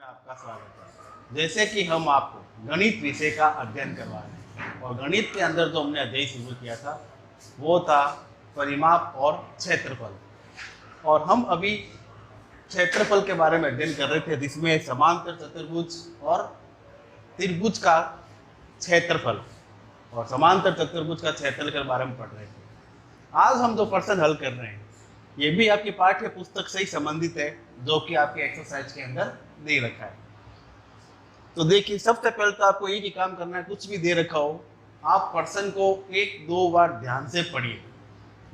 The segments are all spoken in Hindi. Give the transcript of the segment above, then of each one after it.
आपका स्वागत है। जैसे कि हम आपको गणित विषय का अध्ययन करवा रहे हैं और गणित के अंदर जो हमने अध्ययन शुरू किया था वो था परिमाप और क्षेत्रफल। और हम अभी क्षेत्रफल के बारे में अध्ययन कर रहे थे जिसमें समांतर चतुर्भुज और त्रिभुज का क्षेत्रफल और समांतर चतुर्भुज का क्षेत्रफल के बारे में पढ़ रहे थे। आज हम जो प्रश्न हल कर रहे हैं ये भी आपकी पाठ्य पुस्तक से ही संबंधित है जो कि आपके एक्सरसाइज के अंदर दे रखा है। तो देखिए, सबसे पहले तो आपको एक ही काम करना है, कुछ भी दे रखा हो आप प्रश्न को एक दो बार ध्यान से पढ़िए।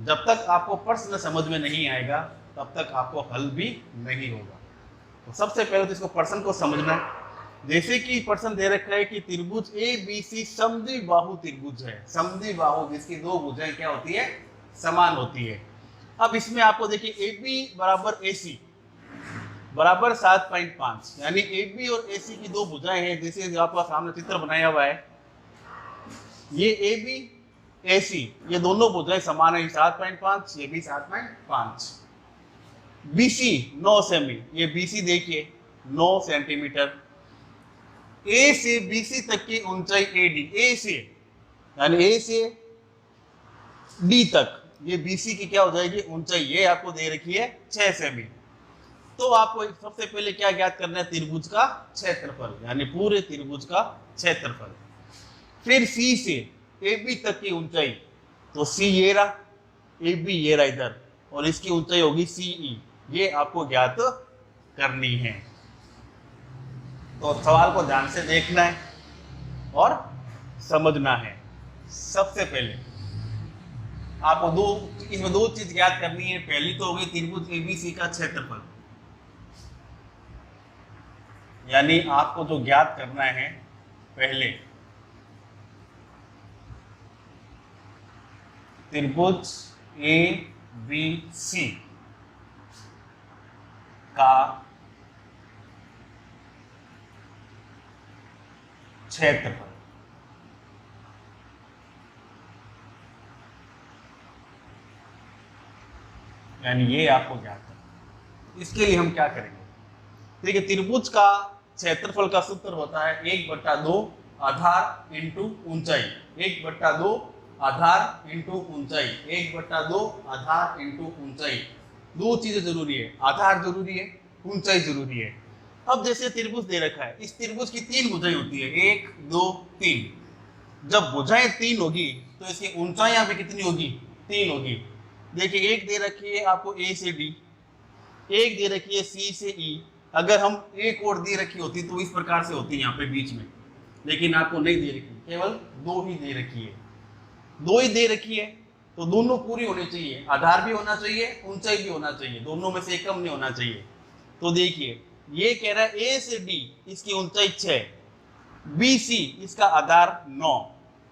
जब तक आपको प्रश्न समझ में नहीं आएगा तब तक आपको हल भी नहीं होगा। तो सबसे पहले तो इसको प्रश्न को समझना है। जैसे कि प्रश्न दे रखा है कि त्रिभुज ए बी सी समद्विबाहु त्रिभुज है। समद्विबाहु जिसकी दो भुजाएं क्या होती है, समान होती है। अब इसमें आपको देखिए ए बी बराबर ए सी बराबर 7.5, यानी ए बी और ए सी की दो भुजाएं हैं। जैसे आपका सामने चित्र बनाया हुआ है, ये ए बी ए सी ये दोनों भुजाएं समान है, 7.5 ये भी 7.5। बी सी 9 सेमी, ये बी सी देखिए 9 सेंटीमीटर। ए से बी सी तक की ऊंचाई ए डी, ए से यानी ए से डी तक ये BC की क्या हो जाएगी ऊंचाई, ये आपको दे रखी है 6 सेमी। तो आपको सबसे पहले क्या ज्ञात करना है, त्रिभुज का क्षेत्रफल यानी पूरे त्रिभुज का क्षेत्रफल। फिर C से AB तक की ऊंचाई, तो C ये रहा, AB ये रहा इधर, और इसकी ऊंचाई होगी CE, ये आपको ज्ञात करनी है। तो सवाल को ध्यान से देखना है और समझना है। सबसे पहले आपको इसमें दो चीज ज्ञात करनी है। पहली तो होगी त्रिभुज ABC का क्षेत्रफल, यानी आपको जो ज्ञात करना है पहले त्रिभुज ABC का क्षेत्रफल। यानी ये आपको ज्ञात करना। इसके लिए हम क्या करेंगे, देखिए त्रिभुज का क्षेत्रफल का सूत्र होता है 1/2 आधार इंटू ऊंचाई, 1/2 आधार इंटू ऊंचाई, 1/2 आधार इंटू ऊंचाई। दो चीजें जरूरी है, आधार जरूरी है, ऊंचाई जरूरी है। अब जैसे त्रिभुज दे रखा है, इस त्रिभुज की 3 भुजाएं होती है, 1 2 3। जब भुजाएं 3 होगी तो इसकी ऊंचाई यहाँ पे कितनी होगी, 3 होगी। देखिए एक दे रखी है आपको A से D, एक दे रखी है C से E। अगर हम एक और दे रखी होती तो इस प्रकार से होती यहाँ पे बीच में, लेकिन आपको नहीं दे रखी, केवल 2 ही दे रखी है। 2 ही दे रखी है तो दोनों पूरी होनी चाहिए, आधार भी होना चाहिए, ऊंचाई भी होना चाहिए, दोनों में से कम नहीं होना चाहिए। तो देखिए ये कह रहा है A से D इसकी ऊंचाई 6, BC इसका आधार 9।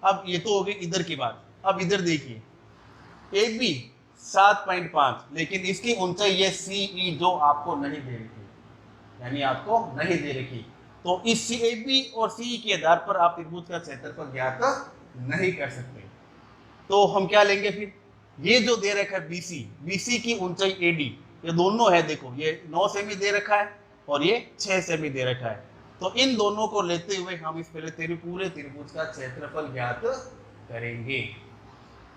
अब ये तो हो गई इधर की बात। अब इधर देखिए AB 7.5, लेकिन इसकी ऊंचाई ये CE जो आपको नहीं दे रखी, यानी आपको नहीं दे रखी। तो इस AB और CE के आधार पर आप त्रिभुज का क्षेत्रफल ज्ञात नहीं कर सकते। तो हम क्या लेंगे फिर, ये जो दे रखा है BC की ऊंचाई AD, ये दोनों है, देखो ये 9 सेमी दे रखा है और ये 6 सेमी दे रखा है। तो इन दोनों को लेते हुए हम इस पहले पूरे त्रिभुज का क्षेत्रफल ज्ञात करेंगे।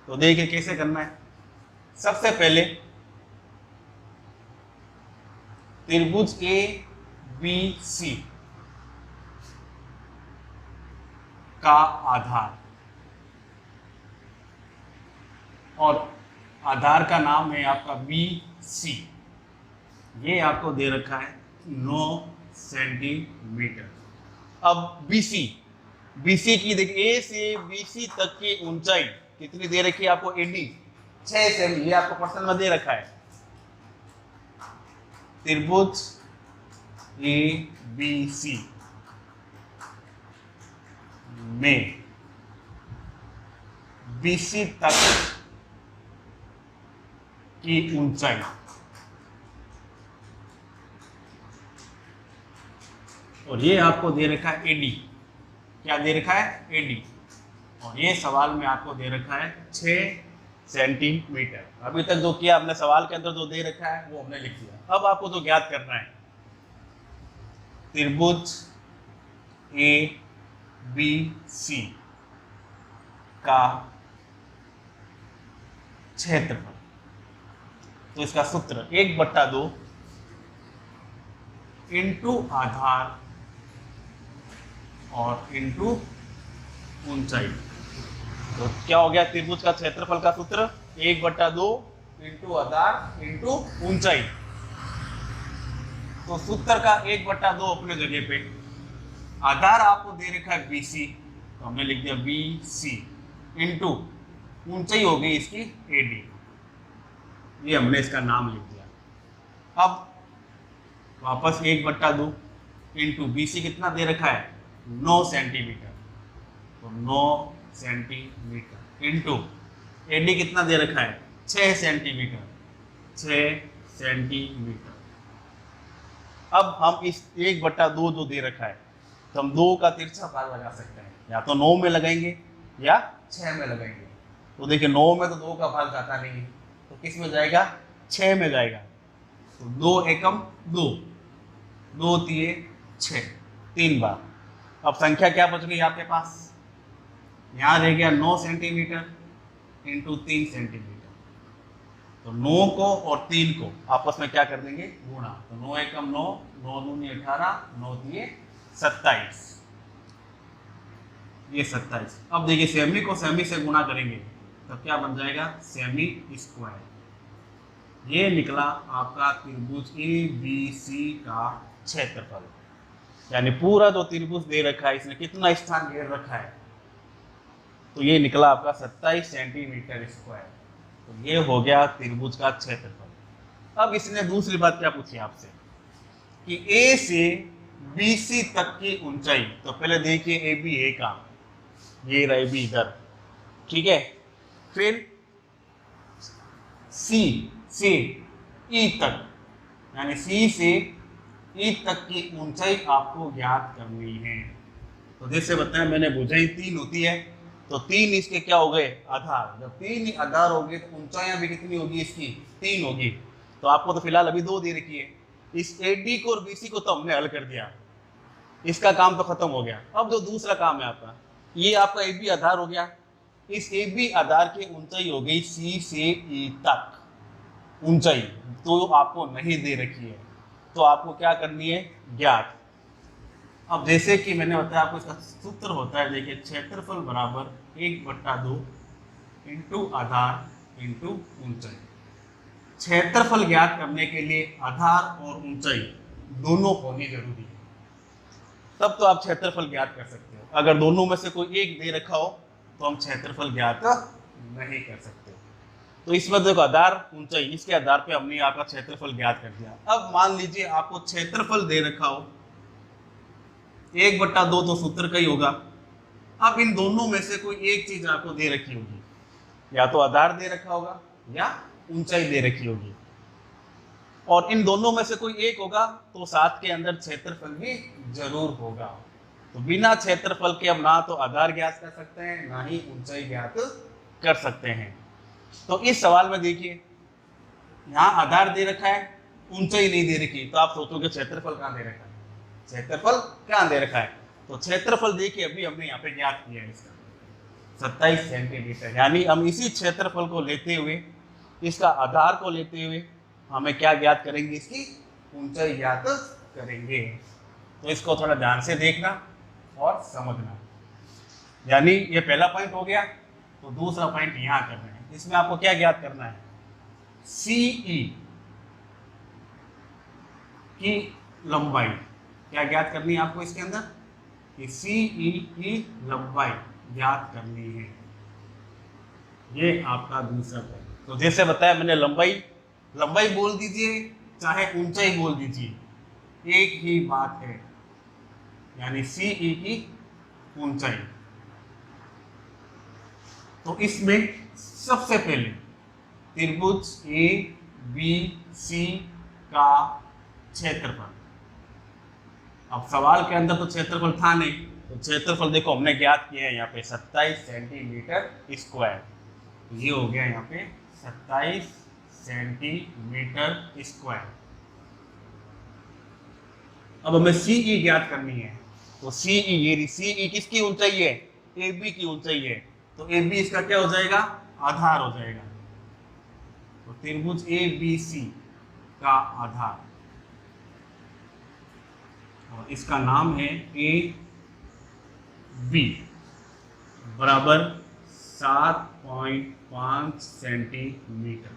तो देखिए कैसे करना है। सबसे पहले त्रिभुज ABC का आधार, और आधार का नाम है आपका BC, ये आपको दे रखा है 9 सेंटीमीटर। अब BC की देखिए A से BC तक की ऊंचाई कितनी दे रखी है आपको AD 6 सेमी, ये आपको प्रश्न में दे रखा है। त्रिभुज ABC में BC तक की ऊंचाई, और ये आपको दे रखा है AD, क्या दे रखा है AD, और ये सवाल में आपको दे रखा है 6 सेंटीमीटर। अभी तक जो किया हमने, सवाल के अंदर जो दे रखा है वो हमने लिख दिया। अब आपको जो ज्ञात करना है, त्रिभुज ए बी सी का क्षेत्रफल। तो इसका सूत्र 1/2 इंटू आधार और इंटू ऊंचाई। तो क्या हो गया त्रिभुज का क्षेत्रफल का सूत्र? 1/2 इंटू आधार इंटू ऊंचाई। तो सूत्र का 1/2 अपने जगह पे, आधार आपको दे रखा है BC, तो हमने लिख दिया BC इंटू ऊंचाई हो गई इसकी AD, ये हमने इसका नाम लिख दिया। अब वापस 1/2 इंटू BC कितना दे रखा है? 9 सेंटीमीटर, तो 9 सेंटीमीटर इंटू AD कितना दे रखा है? 6 सेंटीमीटर, 6 सेंटीमीटर। अब हम इस 1/2 जो दे रखा है, तो हम 2 का तिरछा भाग लगा सकते हैं, या तो 9 में लगाएंगे या 6 में लगाएंगे। तो देखिए 9 में तो 2 का भाग जाता नहीं है, तो किस में जाएगा? 6 में जाएगा। तो 2 एकम 2, 2 तिये 6, 3 बार। अब संख्या क्या बच गई आपके पास? यहाँ रह गया 9 सेंटीमीटर इंटू 3 सेंटीमीटर। तो 9 को और 3 को आपस में क्या कर देंगे? गुणा। तो 9 एकम 9, 9 दूनी 18, 9 तिये 27, ये 27। अब देखिए सेमी को सेमी से गुणा करेंगे तो क्या बन जाएगा? Semi square. ये निकला आपका त्रिभुज ABC का क्षेत्रफल। यानी पूरा जो त्रिभुज दे रखा है इसने कितना स्थान घेर रखा है? तो ये निकला आपका 27 सेंटीमीटर स्क्वायर। तो ये हो गया त्रिभुज का क्षेत्रफल। अब इसने दूसरी बात क्या पूछी आपसे कि A से BC तक की ऊंचाई। तो पहले देखिए AB A का, ये रहा AB इधर, ठीक है। फिर C से E तक, यानी C से E तक की ऊंचाई आपको ज्ञात करनी है। तो जैसे बताया मैंने, भुजाएं 3 होती है, तो 3 इसके क्या हो गए? आधार। जब 3 आधार हो गए तो ऊंचाइयां भी कितनी होगी इसकी? 3 होगी। तो आपको तो फिलहाल अभी 2 दे रखी है। इस AD को और BC को तो हमने हल कर दिया, इसका काम तो खत्म हो गया। अब जो दूसरा काम है आपका, ये आपका AB आधार हो गया। इस AB आधार की ऊंचाई हो गई C से E तक ऊंचाई, तो आपको नहीं दे रखी है, तो आपको क्या करनी है? ज्ञात। अब जैसे कि मैंने बताया आपको इसका सूत्र होता है, देखिए क्षेत्रफल बराबर 1/2 इंटू आधार इंटू ऊंचाई। क्षेत्रफल ज्ञात करने के लिए आधार और ऊंचाई दोनों होनी जरूरी है, तब तो आप क्षेत्रफल ज्ञात कर सकते हो। अगर दोनों में से कोई एक दे रखा हो तो हम क्षेत्रफल ज्ञात नहीं कर सकते। तो इसमें देखो आधार ऊंचाई, इसके आधार पे हमने आपका क्षेत्रफल ज्ञात कर दिया। अब मान लीजिए आपको क्षेत्रफल दे रखा हो 1/2, तो सूत्र का ही होगा। अब इन दोनों में से कोई एक चीज आपको दे रखी होगी, या तो आधार दे रखा होगा या ऊंचाई दे रखी होगी, और इन दोनों में से कोई एक होगा तो साथ के अंदर क्षेत्रफल भी जरूर होगा। तो बिना क्षेत्रफल के हम ना तो आधार ज्ञात कर सकते हैं, ना ही ऊंचाई ज्ञात कर सकते हैं। तो इस सवाल में देखिए यहाँ आधार दे रखा है, ऊंचाई नहीं दे रखी, तो आप सोचोगे क्षेत्रफल कहाँ दे रखा है? क्षेत्रफल कहाँ दे रखा है? तो क्षेत्रफल देखिए अभी हमने यहाँ पे ज्ञात किया है इसका 27 सेंटीमीटर। यानी हम इसी क्षेत्रफल को लेते हुए, इसका आधार को लेते हुए हमें क्या ज्ञात करेंगे? इसकी ऊंचाई ज्ञात करेंगे। तो इसको थोड़ा ध्यान से देखना और समझना। यानी ये पहला पॉइंट हो गया, तो दूसरा पॉइंट यहाँ करना है। इसमें आपको क्या ज्ञात करना है? CE की लंबाई क्या ज्ञात करनी है आपको इसके अंदर? कि CE की लंबाई ज्ञात करनी है। ये आपका दूसरा पॉइंट। तो जैसे बताया मैंने, लंबाई बोल दीजिए चाहे ऊंचाई बोल दीजिए, एक ही बात है। यानी CE की ऊंचाई। तो इसमें सबसे पहले त्रिभुज ABC का क्षेत्रफल। अब सवाल के अंदर तो क्षेत्रफल था नहीं, तो क्षेत्रफल देखो हमने ज्ञात किया है यहाँ पे 27 सेंटीमीटर स्क्वायर। ये हो गया यहाँ पे 27 सेंटीमीटर स्क्वायर। अब हमें सीई ज्ञात करनी है। तो सीई, ये सीई किसकी ऊंचाई है? ए बी की ऊंचाई है। तो ए बी इसका क्या हो जाएगा? आधार हो जाएगा। तो त्रिभुज ए बी सी का आधार, और इसका नाम है ए बी बराबर 7.5 सेंटीमीटर।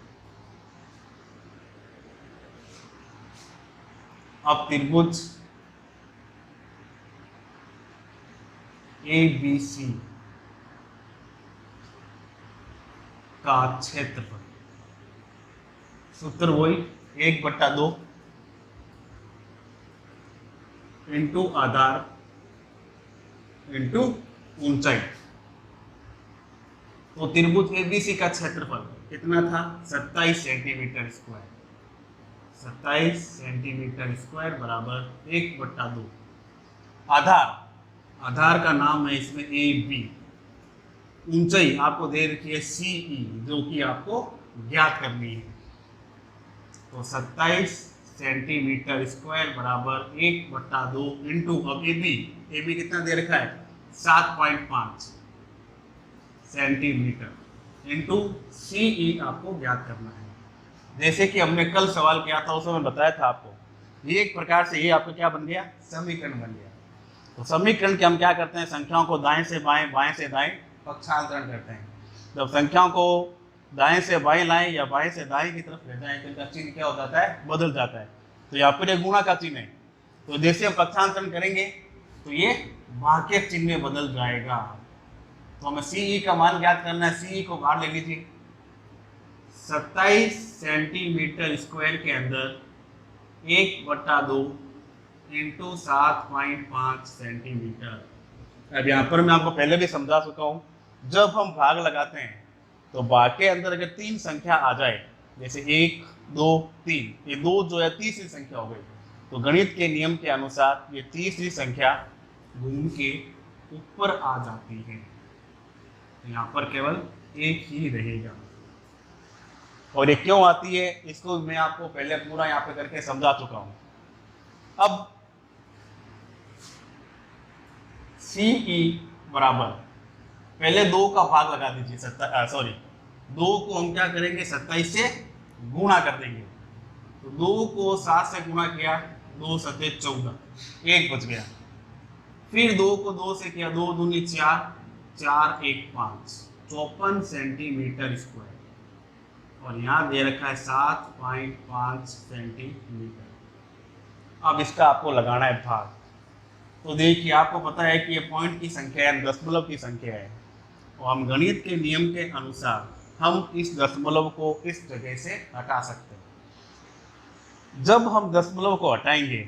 अब त्रिभुज ए बी सी का क्षेत्रफल, सूत्र वही 1/2 इंटू आधार इंटू ऊंचाई। तो त्रिभुज एबीसी का क्षेत्रफल कितना था? 27 सेंटीमीटर स्क्वायर। 27 सेंटीमीटर स्क्वायर बराबर 1/2। आधार, आधार का नाम है इसमें ए बी। ऊंचाई आपको दे रखी है सीई, जो कि आपको ज्ञात करनी है। तो 27 सेंटीमीटर स्क्वायर बराबर 1/2 इंटू, अब ए बी कितना दे रखा है? 7.5 सेंटीमीटर इंटू सीई आपको ज्ञात करना है। जैसे कि हमने कल सवाल किया था, उसमें बताया था आपको, ये एक प्रकार से ये आपका क्या बन गया? समीकरण बन गया। तो समीकरण के हम क्या करते हैं? संख्याओं को दाएं से बाएं, बाएं से दाएं पक्षांतरण करते हैं। जब संख्याओं को दाएं से बाएं लाएं या बाएं से दाएं की तरफ ले जाएं तो इनका चिन्ह क्या हो जाता है? बदल जाता है। तो यहाँ पर गुणा का चिन्ह है, तो जैसे हम पक्षांतरण करेंगे तो ये भाग्य चिन्ह में बदल जाएगा। तो हमें सीई का मान ज्ञात करना है। सीई को बाहर ले लीजिए। 27 सेंटीमीटर स्क्वायर के अंदर 1/2 इंटू 7.5 सेंटीमीटर। अब यहाँ पर मैं आपको पहले भी समझा चुका हूँ, जब हम भाग लगाते हैं तो भाग के अंदर अगर 3 संख्या आ जाए, जैसे 1, 2, 3, ये 2 जो है तीसरी संख्या हो गई, तो गणित के नियम के अनुसार ये तीसरी संख्या घूम के ऊपर आ जाती है। यहाँ पर केवल एक ही रहेगा। और ये क्यों आती है इसको मैं आपको पहले पूरा यहाँ पे करके समझा चुका हूं। अब सीई बराबर, पहले 2 का भाग लगा दीजिए, 2 को हम क्या करेंगे? 27 से गुणा कर देंगे। तो 2 को 7 से गुणा किया, 2 सत्ते 14, 1 बच गया। फिर 2 को 2 से किया, 2 दूनी 4, 4 1 5, 54 सेंटीमीटर स्क्वायर। और यहाँ दे रखा है 7.5 सेंटीमीटर। अब इसका आपको लगाना है भाग। तो देखिए आपको पता है कि ये पॉइंट की संख्या है, दशमलव की संख्या है, और हम गणित के नियम के अनुसार हम इस दशमलव को इस जगह से हटा सकते हैं। जब हम दशमलव को हटाएंगे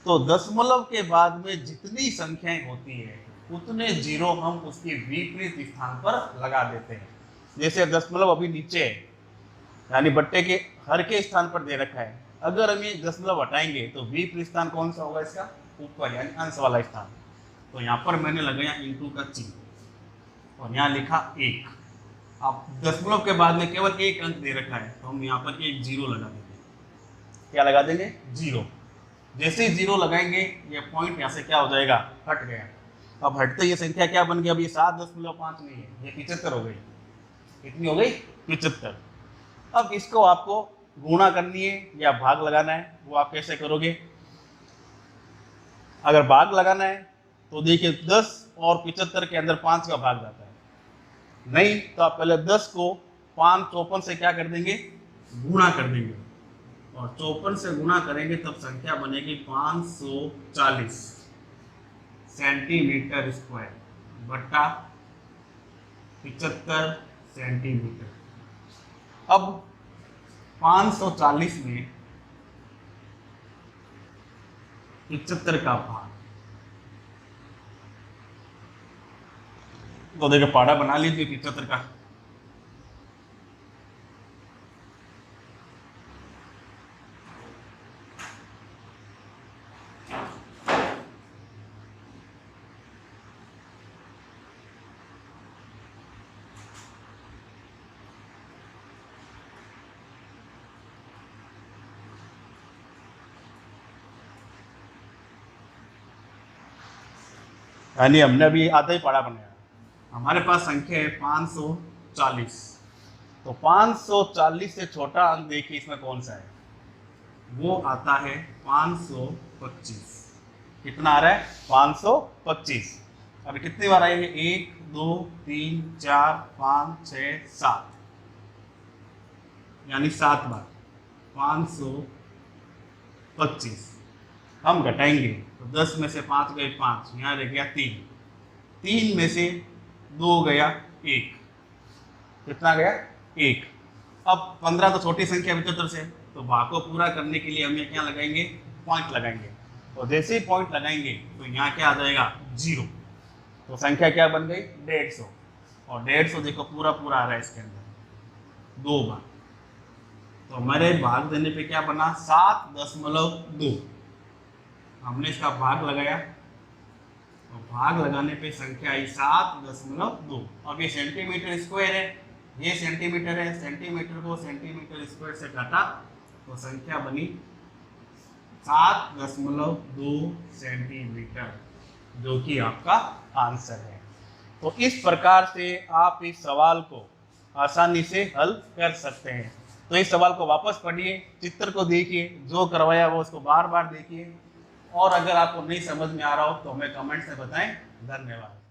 तो दशमलव के बाद में जितनी संख्याएं होती है उतने जीरो हम उसके विपरीत स्थान पर लगा देते हैं। जैसे दशमलव अभी नीचे है, यानी बट्टे के हर के स्थान पर दे रखा है, अगर हम ये दशमलव हटाएंगे तो विपरीत स्थान कौन सा होगा? इसका ऊपर, यानी अंश वाला स्थान। तो यहाँ पर मैंने लगाया इंटू का चिन्ह और यहाँ लिखा 1। अब दशमलव के बाद में केवल एक अंक दे रखा है, तो हम यहाँ पर एक जीरो लगा देंगे। क्या लगा देंगे? जीरो। जैसे ही जीरो लगाएंगे ये पॉइंट यहाँ से क्या हो जाएगा? हट गया। अब हटते ये संख्या क्या बन गई? अब ये 7.5 नहीं है, ये 75 हो गई। कितनी हो गई? 75। अब इसको आपको गुणा करनी है या भाग लगाना है, वो आप कैसे करोगे? अगर भाग लगाना है तो देखिए 10 और 75 के अंदर 5 का भाग जाता है, नहीं तो आप पहले 10 को 5 54 से क्या कर देंगे? गुणा कर देंगे, और 54 से गुणा करेंगे तब संख्या बनेगी 540 सेंटीमीटर स्क्वायर बट्टा 75 सेंटीमीटर। अब 540 में 75 का भाग, तो देखिए पाड़ा बना लीजिए 75 का। यानी हमने अभी आधा ही पढ़ा बनाया। हमारे पास संख्या है 540। तो 540 से छोटा अंक देखिए इसमें कौन सा है, वो आता है 525। कितना आ रहा है? 525। अब कितनी बार आएंगे? 1 2 3 4 5 6 7, यानी 7 बार 525। हम घटाएंगे तो 10 में से 5 गए 5, यहाँ रह गया 3, 3 में से 2 गया 1, कितना गया? 1। अब 15 तो छोटी संख्या 75 से, तो भाग को पूरा करने के लिए हमें क्या लगाएंगे? पॉइंट लगाएंगे। तो जैसे ही पॉइंट लगाएंगे तो यहाँ क्या आ जाएगा? 0। तो संख्या क्या बन गई? 150। और 150 देखो पूरा पूरा आ रहा है इसके अंदर 2 बार। तो हमारे भाग देने पे क्या बना? 7.2। हमने इसका भाग लगाया, तो भाग लगाने पे संख्या आई 7.2। अब ये सेंटीमीटर स्क्वायर है, ये सेंटीमीटर है, सेंटीमीटर को सेंटीमीटर स्क्वायर से काटा तो संख्या बनी 7.2 सेंटीमीटर, जो कि आपका आंसर है। तो इस प्रकार से आप इस सवाल को आसानी से हल कर सकते हैं। तो इस सवाल को वापस पढ़िए, चित्र को देखिए, जो करवाया वो उसको बार बार देखिए, और अगर आपको नहीं समझ में आ रहा हो तो हमें कमेंट्स में बताएं। धन्यवाद।